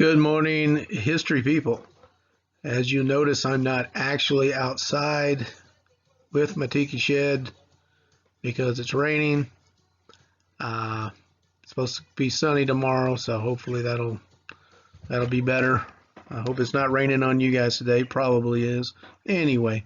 Good morning, history people. As you notice, I'm not actually outside with my tiki shed because it's raining. It's supposed to be sunny tomorrow, so hopefully that'll be better. I hope it's not raining on you guys today. Probably is. Anyway,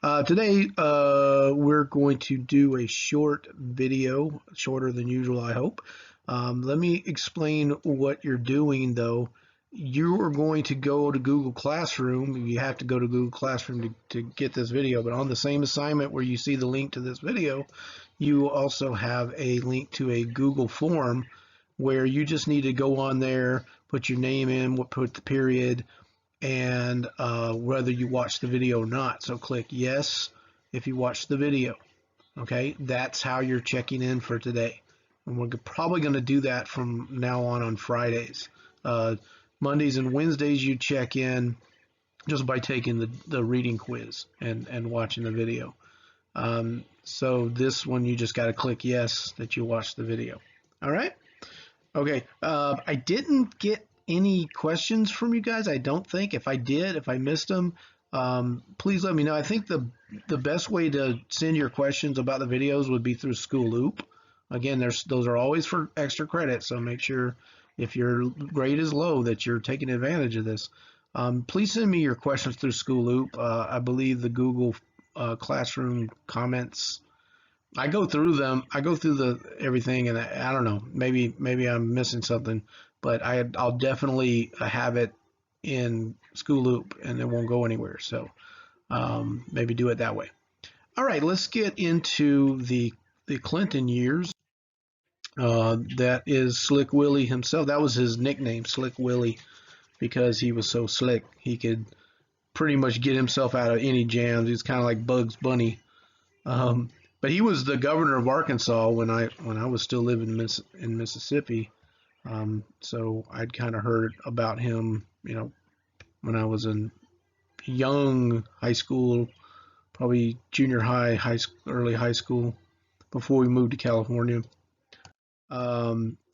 today we're going to do a short video, shorter than usual, I hope. Let me explain what you're doing, though. You are going to go to Google Classroom. You have to go to Google Classroom to get this video, but on the same assignment where you see the link to this video, you also have a link to a Google form where you just need to go on there, put your name in, put the period, and whether you watch the video or not. So click yes if you watch the video. Okay, that's how you're checking in for today. And we're probably going to do that from now on Fridays. Mondays and Wednesdays you check in just by taking the reading quiz and watching the video. So this one you just got to click yes that you watched the video. All right. Okay. I didn't get any questions from you guys. I don't think. If I did, if I missed them, please let me know. I think the best way to send your questions about the videos would be through School Loop. Again, those are always for extra credit, so make sure if your grade is low that you're taking advantage of this. Please send me your questions through School Loop. I believe the Google Classroom comments, I go through them. I go through everything, and I don't know. Maybe I'm missing something, but I'll definitely have it in School Loop, and it won't go anywhere. So maybe do it that way. All right, let's get into the Clinton years. That is Slick Willie himself. That was his nickname, Slick Willie, because he was so slick. He could pretty much get himself out of any jams. He's kind of like Bugs Bunny. But he was the governor of Arkansas when I was still living in Mississippi. So I'd kind of heard about him, when I was in young high school, probably junior high, early high school, before we moved to California.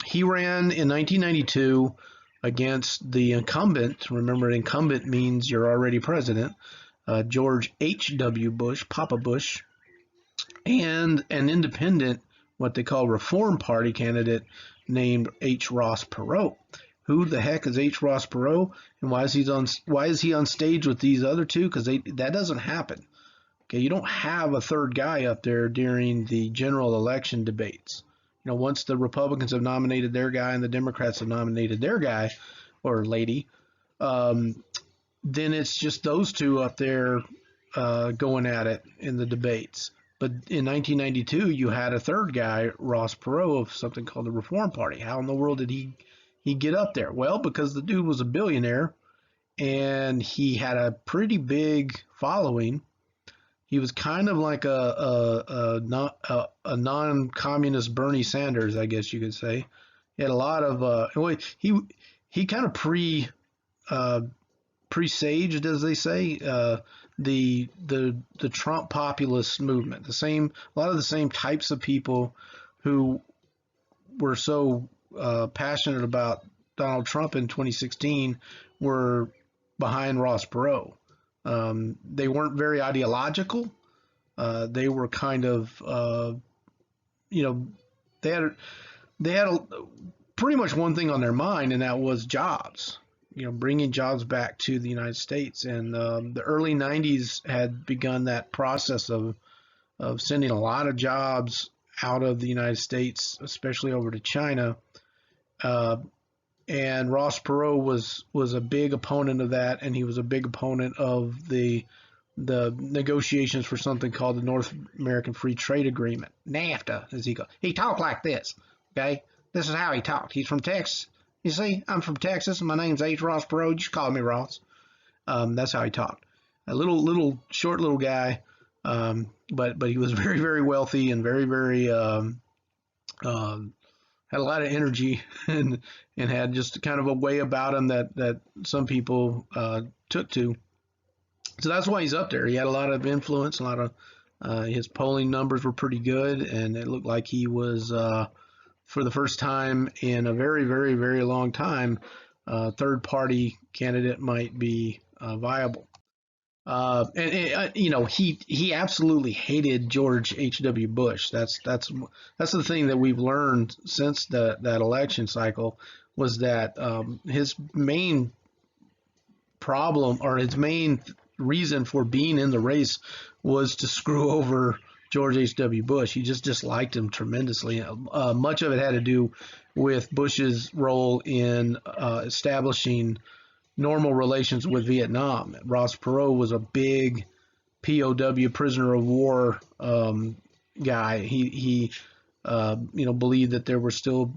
He ran in 1992 against the incumbent. Remember, incumbent means you're already president, George H.W. Bush, Papa Bush, and an independent, what they call Reform Party candidate named H. Ross Perot. Who the heck is H. Ross Perot, and why is he on stage with these other two? Because that doesn't happen. Okay, you don't have a third guy up there during the general election debates. Once the Republicans have nominated their guy and the Democrats have nominated their guy or lady, then it's just those two up there going at it in the debates. But in 1992, you had a third guy, Ross Perot, of something called the Reform Party. How in the world did he get up there? Well, because the dude was a billionaire and he had a pretty big following. He was kind of like a non-communist Bernie Sanders, I guess you could say. He had a lot of he kind of presaged, as they say, the Trump populist movement. A lot of the same types of people who were so passionate about Donald Trump in 2016 were behind Ross Perot. They weren't very ideological. They were kind of, they had pretty much one thing on their mind, and that was jobs. Bringing jobs back to the United States. And the early 90s had begun that process of sending a lot of jobs out of the United States, especially over to China. And Ross Perot was a big opponent of that, and he was a big opponent of the negotiations for something called the North American Free Trade Agreement, NAFTA, as he goes. He talked like this, okay? This is how he talked. He's from Texas. You see, I'm from Texas, and my name's H. Ross Perot. Just call me Ross. That's how he talked. A little short little guy, but he was very, very wealthy and very, very had a lot of energy and had just kind of a way about him that some people took to. So that's why he's up there. He had a lot of influence, a lot of his polling numbers were pretty good, and it looked like he was for the first time in a very, very, very long time third-party candidate might be viable. And he absolutely hated George H.W. Bush. That's the thing that we've learned since that election cycle, was that his main problem, or his main reason for being in the race, was to screw over George H.W. Bush. He just disliked him tremendously. Much of it had to do with Bush's role in establishing normal relations with Vietnam. Ross Perot was a big POW, prisoner of war guy. He believed that there were still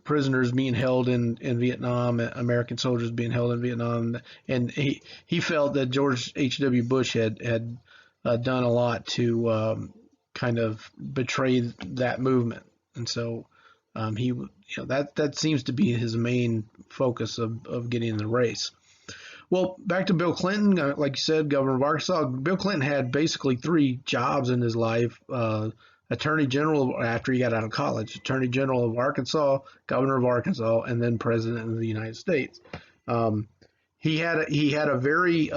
prisoners being held in Vietnam, American soldiers being held in Vietnam, and he felt that George H.W. Bush had done a lot to kind of betray that movement, and so that seems to be his main focus of getting in the race. Well, back to Bill Clinton, like you said, governor of Arkansas. Bill Clinton had basically 3 jobs in his life. Attorney General after he got out of college, Attorney General of Arkansas, Governor of Arkansas, and then President of the United States. He had a very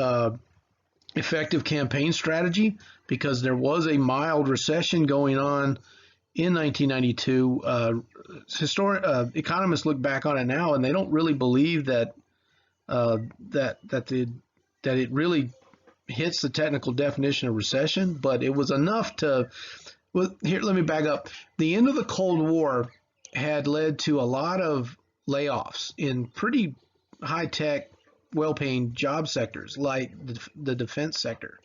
effective campaign strategy, because there was a mild recession going on in 1992. Economists look back on it now, and they don't really believe that it really hits the technical definition of recession, but it was enough to. Well, here, let me back up. The end of the Cold War had led to a lot of layoffs in pretty high-tech, well-paying job sectors, like the defense sector,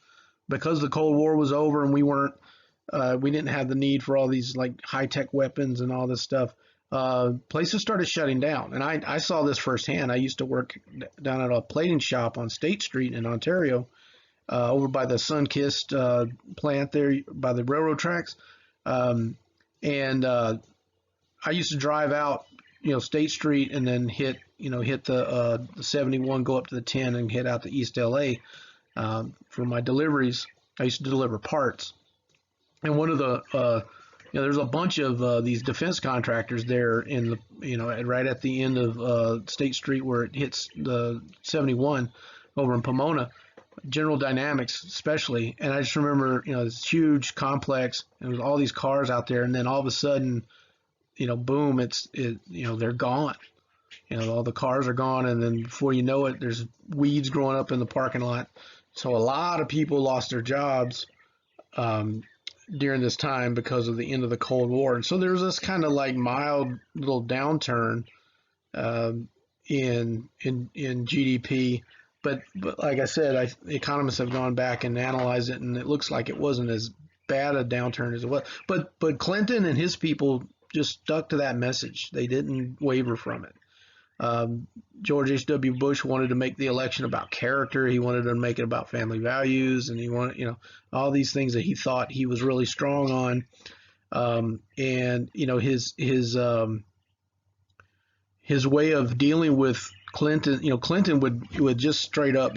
because the Cold War was over and we didn't have the need for all these like high-tech weapons and all this stuff. Places started shutting down, and I saw this firsthand. I used to work down at a plating shop on State Street in Ontario, over by the Sunkist plant there by the railroad tracks. And I used to drive out, State Street, and then hit the 71, go up to the 10, and head out to East LA for my deliveries. I used to deliver parts. And one of the, there's a bunch of these defense contractors there in the, right at the end of State Street where it hits the 71 over in Pomona. General Dynamics especially, and I just remember, this huge complex, and there was all these cars out there, and then all of a sudden, boom, they're gone. All the cars are gone, and then before you know it, there's weeds growing up in the parking lot. So a lot of people lost their jobs during this time because of the end of the Cold War, and so there was this kind of like mild little downturn in GDP. But like I said, economists have gone back and analyzed it, and it looks like it wasn't as bad a downturn as it was. But Clinton and his people just stuck to that message. They didn't waver from it. George H.W. Bush wanted to make the election about character. He wanted to make it about family values, and he wanted, all these things that he thought he was really strong on. And his way of dealing with Clinton, Clinton would just straight up,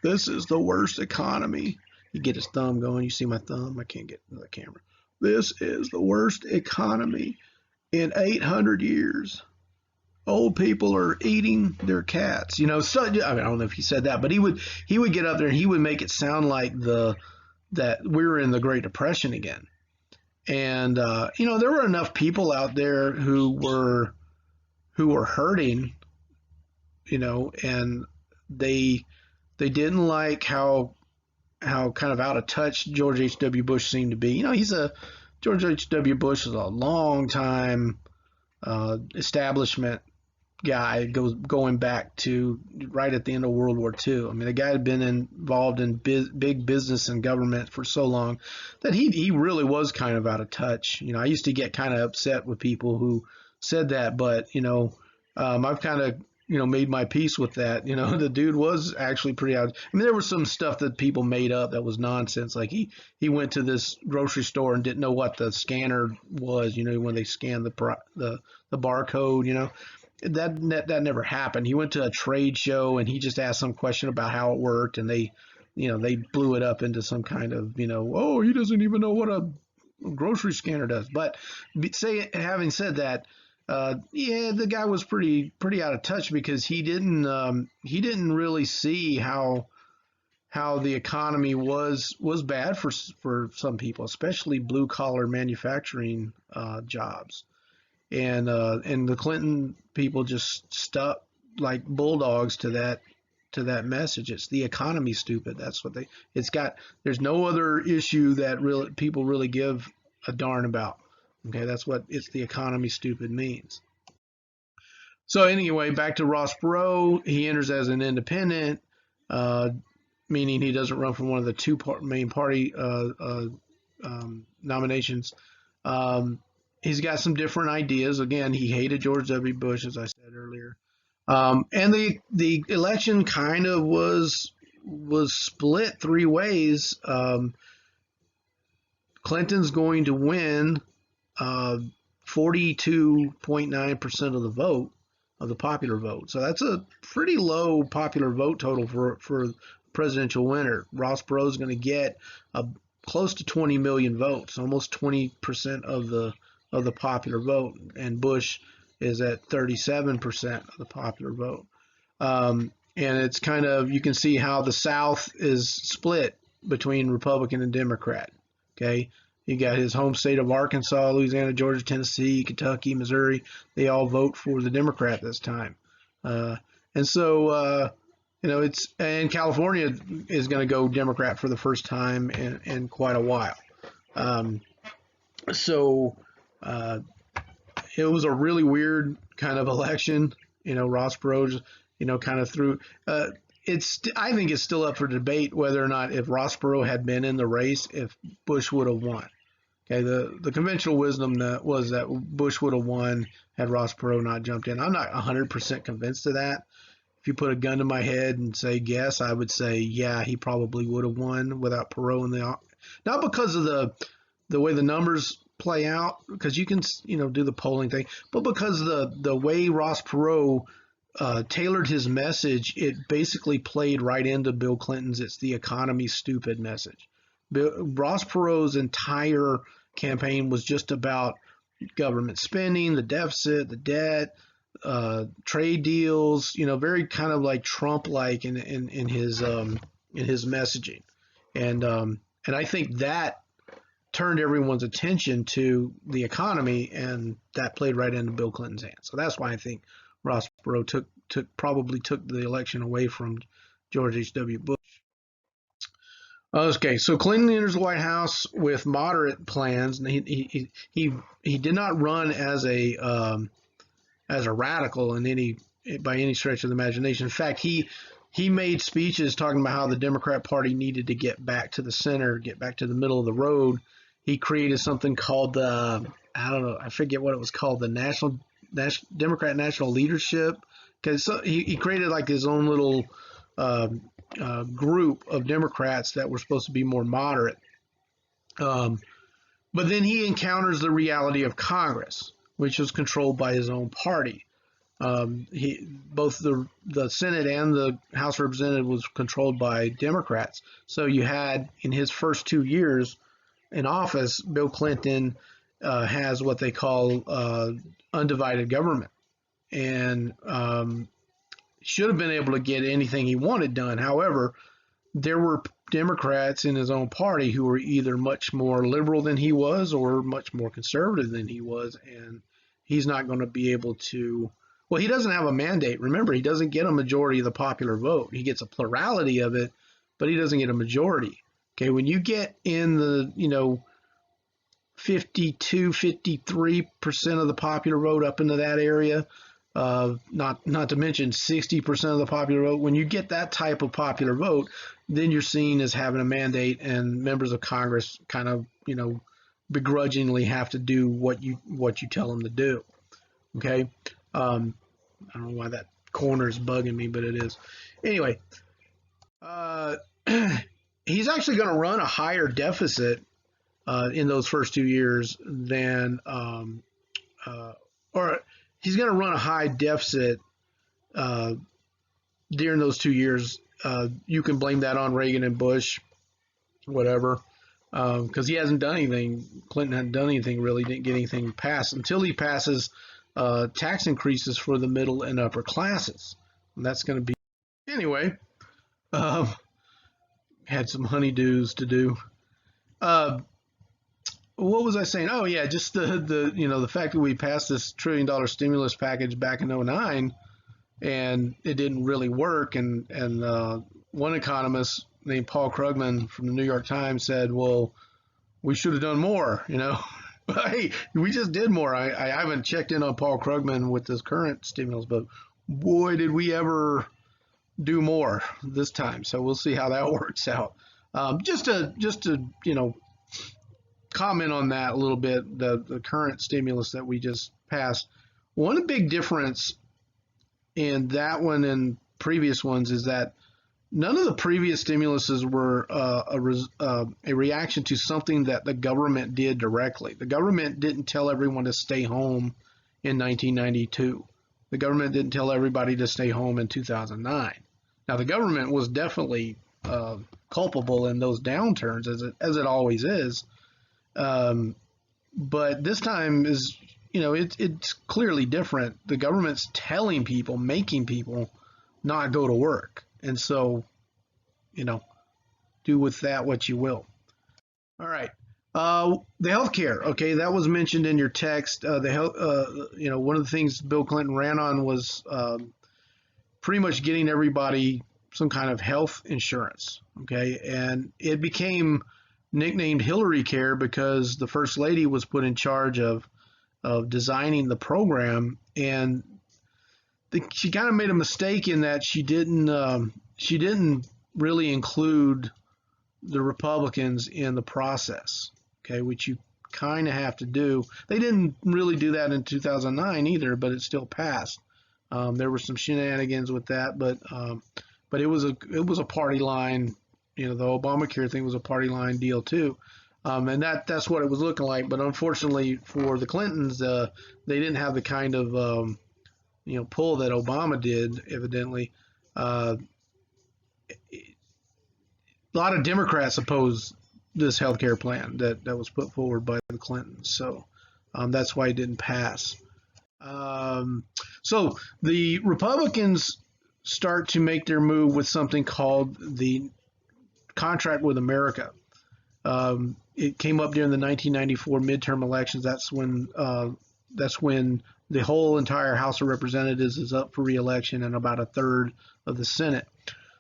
this is the worst economy. You get his thumb going. You see my thumb? I can't get to the camera. This is the worst economy in 800 years. Old people are eating their cats. So, I don't know if he said that, but he would get up there and he would make it sound like that we were in the Great Depression again. And there were enough people out there who were hurting. And they didn't like how kind of out of touch George H.W. Bush seemed to be. George H.W. Bush is a long time establishment guy, going back to right at the end of World War II. I mean, the guy had been involved in big business and government for so long that he really was kind of out of touch. I used to get kind of upset with people who said that, but I've kind of made my peace with that. The dude was actually pretty out. I mean, there was some stuff that people made up that was nonsense. Like he went to this grocery store and didn't know what the scanner was. When they scanned the barcode. That never happened. He went to a trade show and he just asked some question about how it worked, and they blew it up into some kind of oh, he doesn't even know what a grocery scanner does. But having said that. Yeah, the guy was pretty out of touch because he didn't really see how the economy was bad for some people, especially blue collar manufacturing jobs, and the Clinton people just stuck like bulldogs to that message. It's the economy, stupid. That's what they. It's got. There's no other issue that really people really give a darn about. Okay, that's what it's the economy, stupid means. So anyway, back to Ross Perot. He enters as an independent, uh, meaning he doesn't run for one of the two main party nominations. Um, he's got some different ideas. Again, he hated George W. Bush, as I said earlier. And the election kind of was split three ways. Clinton's going to win 42.9% of the vote, of the popular vote. So that's a pretty low popular vote total for presidential winner. Ross Perot is going to get close to 20 million votes, almost 20% of the popular vote, and Bush is at 37% of the popular vote. And it's kind of, you can see how the South is split between Republican and Democrat. Okay, you got his home state of Arkansas, Louisiana, Georgia, Tennessee, Kentucky, Missouri. They all vote for the Democrat this time, and so and California is going to go Democrat for the first time in quite a while. Um, so it was a really weird kind of election. Ross Perot, kind of threw. I think it's still up for debate whether or not if Ross Perot had been in the race, if Bush would have won. Okay, the conventional wisdom was that Bush would have won had Ross Perot not jumped in. I'm not 100% convinced of that. If you put a gun to my head and say guess, I would say yeah, he probably would have won without Perot in the, not because of the way the numbers play out, because you can do the polling thing, but because the way Ross Perot tailored his message, it basically played right into Bill Clinton's "It's the economy, stupid" message. Ross Perot's entire campaign was just about government spending, the deficit, the debt, trade deals. Very kind of like Trump-like in his messaging, and I think that turned everyone's attention to the economy, and that played right into Bill Clinton's hands. So that's why I think Ross Perot probably took the election away from George H.W. Bush. Okay, so Clinton enters the White House with moderate plans. He did not run as a radical by any stretch of the imagination. In fact, he made speeches talking about how the Democrat Party needed to get back to the center, get back to the middle of the road. He created something called I forget what it was called, the Democrat National Leadership, because he created like his own little group of Democrats that were supposed to be more moderate. But then he encounters the reality of Congress, which was controlled by his own party. Both the Senate and the House of Representatives was controlled by Democrats. So you had, in his first 2 years in office, Bill Clinton has what they call undivided government, and should have been able to get anything he wanted done. However, there were Democrats in his own party who were either much more liberal than he was or much more conservative than he was, and he's not going to be able to. Well, he doesn't have a mandate. Remember, he doesn't get a majority of the popular vote. He gets a plurality of it, but he doesn't get a majority. Okay, when you get in the 52, 53% of the popular vote up into that area, not to mention 60% of the popular vote, when you get that type of popular vote, then you're seen as having a mandate, and members of Congress kind of begrudgingly have to do what you tell them to do. Okay, I don't know why that corner is bugging me, but it is. Anyway, he's actually going to run a higher deficit in those first 2 years than, or he's going to run a high deficit during those 2 years. You can blame that on Reagan and Bush, whatever, because he hasn't done anything. Clinton hadn't done anything really, didn't get anything passed until he passes tax increases for the middle and upper classes. And that's going to be, anyway, um, had some honeydews to do. What was I saying? Oh yeah, just the fact that we passed this $1 trillion stimulus package back in '09 and it didn't really work. And one economist named Paul Krugman from the New York Times said, well, we should have done more, But hey, we just did more. I haven't checked in on Paul Krugman with this current stimulus, but boy, did we ever do more this time. So we'll see how that works out. Just to comment on that a little bit, the current stimulus that we just passed. One big difference in that one and previous ones is that none of the previous stimuluses were a reaction to something that the government did directly. The government didn't tell everyone to stay home in 1992. The government didn't tell everybody to stay home in 2009. Now, the government was definitely culpable in those downturns, as it always is. But this time is, it's clearly different. The government's telling people, making people not go to work. And so, do with that what you will. All right. The healthcare, okay, that was mentioned in your text. The health, one of the things Bill Clinton ran on was pretty much getting everybody some kind of health insurance, okay, and it became nicknamed Hillary Care because the First Lady was put in charge of designing the program, and she kind of made a mistake in that she didn't really include the Republicans in the process, okay, which you kind of have to do. They didn't really do that in 2009 either, but it still passed. There were some shenanigans with that, but it was a party line. The Obamacare thing was a party line deal too, and that's what it was looking like. But unfortunately for the Clintons, they didn't have the kind of pull that Obama did. Evidently, a lot of Democrats opposed this health care plan that was put forward by the Clintons, so that's why it didn't pass. So the Republicans start to make their move with something called the Contract with America. It came up during the 1994 midterm elections. That's when the whole entire House of Representatives is up for re-election and about a third of the Senate.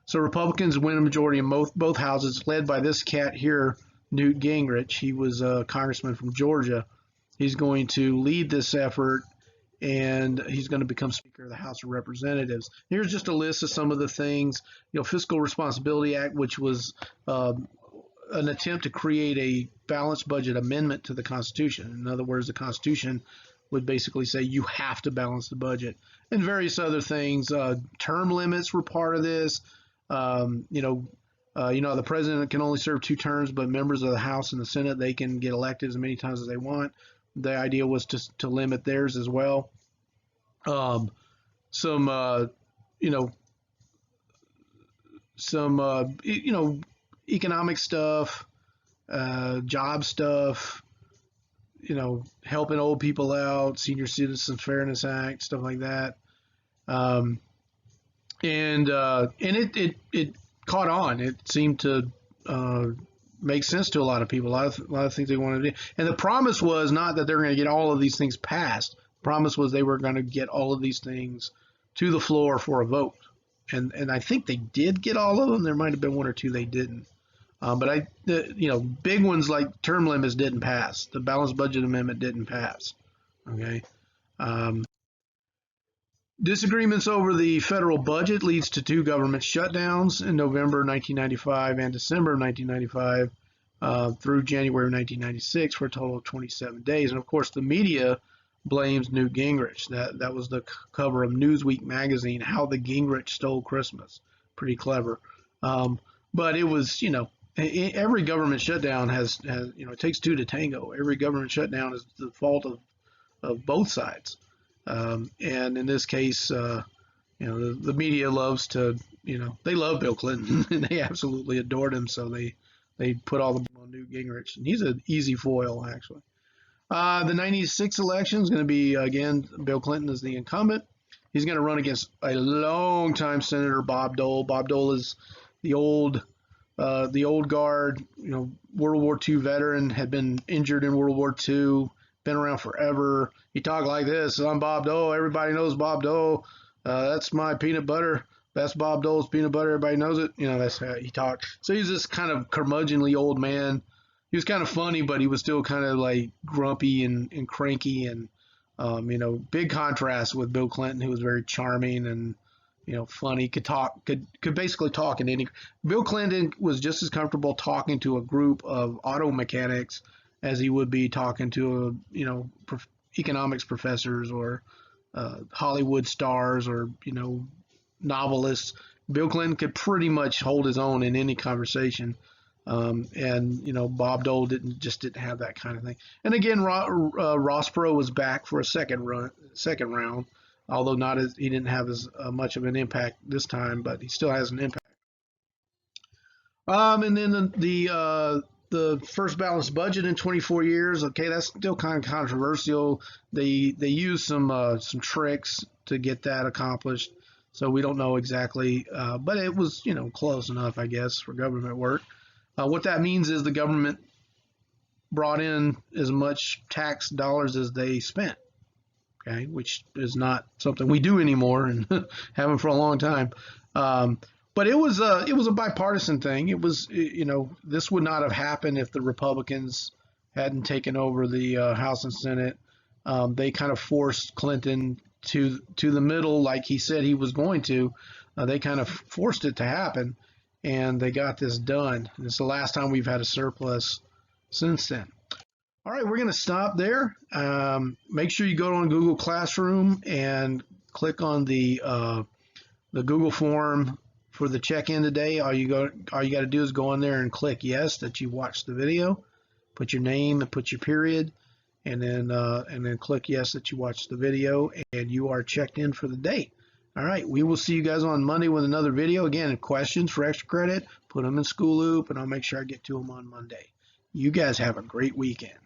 So Republicans win a majority in both houses, led by this cat here, Newt Gingrich. He was a congressman from Georgia. He's going to lead this effort, and he's going to become Speaker of the House of Representatives. Here's just a list of some of the things. Fiscal Responsibility Act, which was an attempt to create a balanced budget amendment to the Constitution. In other words, the Constitution would basically say you have to balance the budget, and various other things. Term limits were part of this. The president can only serve 2 terms, but members of the House and the Senate, they can get elected as many times as they want. The idea was to limit theirs as well. Some economic stuff, job stuff, helping old people out, Senior Citizens Fairness Act, stuff like that. And it caught on. It seemed to make sense to a lot of people. A lot of things they wanted to do. And the promise was not that they're going to get all of these things passed. The promise was they were going to get all of these things to the floor for a vote. And I think they did get all of them. There might have been 1 or 2 they didn't. But big ones like term limits didn't pass. The balanced budget amendment didn't pass. Okay. Disagreements over the federal budget leads to 2 government shutdowns in November 1995 and December 1995 through January 1996 for a total of 27 days. And of course, the media blames Newt Gingrich. That was the cover of Newsweek magazine, How the Gingrich Stole Christmas. Pretty clever. But it was, every government shutdown has it takes 2 to tango. Every government shutdown is the fault of both sides. And in this case, the media loves to, they love Bill Clinton and they absolutely adored him. So they put all the blame on Newt Gingrich, and he's an easy foil actually. The 96 election is going to be, again, Bill Clinton is the incumbent. He's going to run against a longtime Senator Bob Dole. Bob Dole is the old guard, World War II veteran, had been injured in World War II, been around forever. He talked like this: "I'm Bob Dole. Everybody knows Bob Dole. That's my peanut butter. That's Bob Dole's peanut butter. Everybody knows it." That's how he talked. So he's this kind of curmudgeonly old man. He was kind of funny, but he was still kind of like grumpy and cranky, and big contrast with Bill Clinton, who was very charming and funny, could basically talk in any. Bill Clinton was just as comfortable talking to a group of auto mechanics as he would be talking to economics professors or Hollywood stars or novelists. Bill Clinton could pretty much hold his own in any conversation. And Bob Dole didn't have that kind of thing. And again, Ross Perot was back for a second round, although he didn't have as much of an impact this time, but he still has an impact. And then the first balanced budget in 24 years. Okay, that's still kind of controversial. They used some tricks to get that accomplished, so we don't know exactly, but it was close enough, I guess, for government work. What that means is the government brought in as much tax dollars as they spent, okay, which is not something we do anymore and haven't for a long time. But it was a bipartisan thing. It was, this would not have happened if the Republicans hadn't taken over the House and Senate. They kind of forced Clinton to the middle, like he said he was going to. They kind of forced it to happen, and they got this done. And it's the last time we've had a surplus since then. All right, we're going to stop there. Make sure you go on Google Classroom and click on the Google form for the check-in today. All you got to do is go in there and click yes that you watched the video, put your name and put your period, and then click yes that you watched the video, and you are checked in for the day. All right, we will see you guys on Monday with another video. Again, questions for extra credit, put them in School Loop, and I'll make sure I get to them on Monday. You guys have a great weekend.